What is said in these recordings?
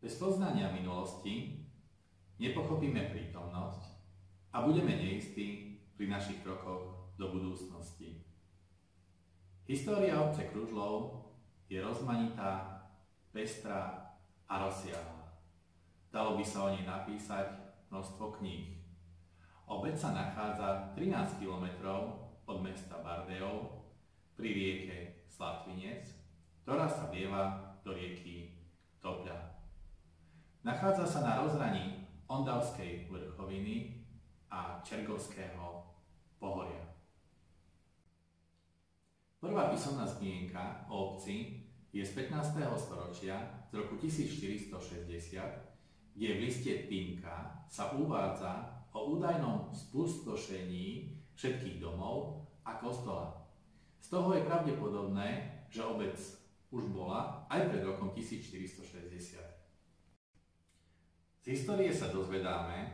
Bez poznania minulosti nepochopíme prítomnosť a budeme neistí pri našich krokoch do budúcnosti. História obce Kružlov je rozmanitá, pestrá a rozsiahla. Dalo by sa o nej napísať množstvo kníh. Obec sa nachádza 13 km od mesta Bardejov pri rieke Slatvinec, ktorá sa vlieva do rieky Topľa. Nachádza sa na rozhraní Ondavskej vrchoviny a Čergovského pohoria. Prvá písomná zmienka o obci je z 15. storočia z roku 1460, kde v liste Pinka sa uvádza o údajnom spustošení všetkých domov a kostola. Z toho je pravdepodobné, že obec už bola aj pred rokom 1460. Z histórie sa dozvedáme,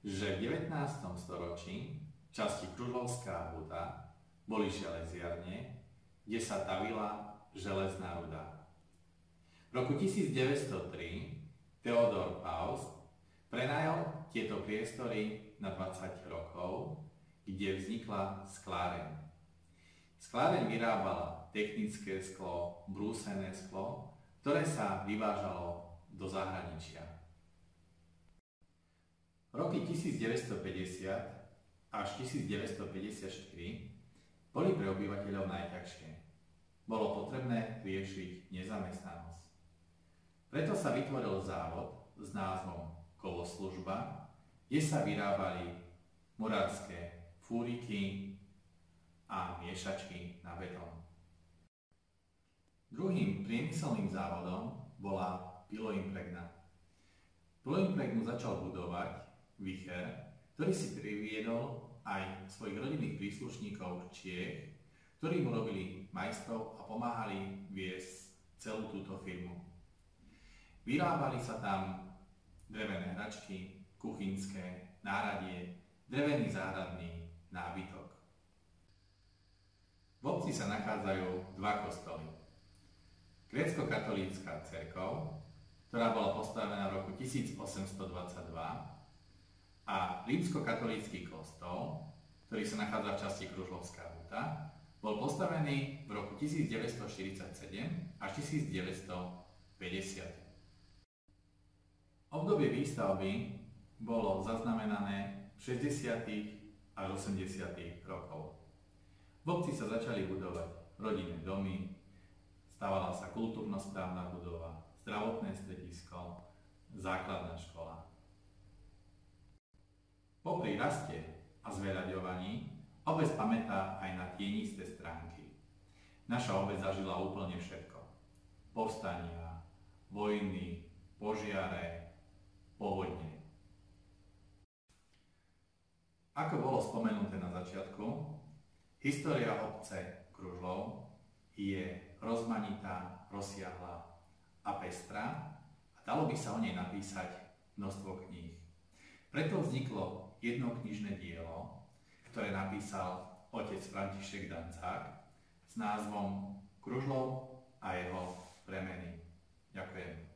že v 19. storočí v časti Kružlovská huta boli železiarne, kde sa tavila železná ruda. V roku 1903 Theodor Faust prenajal tieto priestory na 20 rokov, kde vznikla skláreň. Skláreň vyrábala technické sklo, brúsené sklo, ktoré sa vyvážalo do zahraničia. Roky 1950 až 1954 boli pre obyvateľov najťažšie. Bolo potrebné riešiť nezamestnanosť. Preto sa vytvoril závod s názvom Kovoslužba, kde sa vyrábali murárske fúriky a miešačky na betón. Druhým priemyselným závodom bola Piloimpregna. Piloimpregnu začal budovať Vicher, ktorý si priviedol aj svojich rodinných príslušníkov Čiech, ktorí mu robili majstrov a pomáhali viesť celú túto firmu. Vyrábali sa tam drevené hračky, kuchynské, náradie, drevený záhradný nábytok. V obci sa nachádzajú dva kostoly. Grécko-katolícka cirkev, ktorá bola postavená v roku 1822, a rímsko-katolícky kostol, ktorý sa nachádza v časti Kružlovská huta, bol postavený v roku 1947 až 1950. Obdobie výstavby bolo zaznamenané v 60. až 80. rokov. V obci sa začali budovať rodinné domy, stavala sa kultúrno-správna budova, zdravotné stredisko, základná škola. Popri raste a zveľaďovaní obec pamätá aj na tienisté stránky. Naša obec zažila úplne všetko. Povstania, vojny, požiare, povodne. Ako bolo spomenuté na začiatku, história obce Kružlov je rozmanitá, rozsiahla a pestrá a dalo by sa o nej napísať množstvo kníh. Preto vzniklo jedno knižné dielo, ktoré napísal otec František Dancák s názvom Kružlov a jeho premeny. Ďakujem.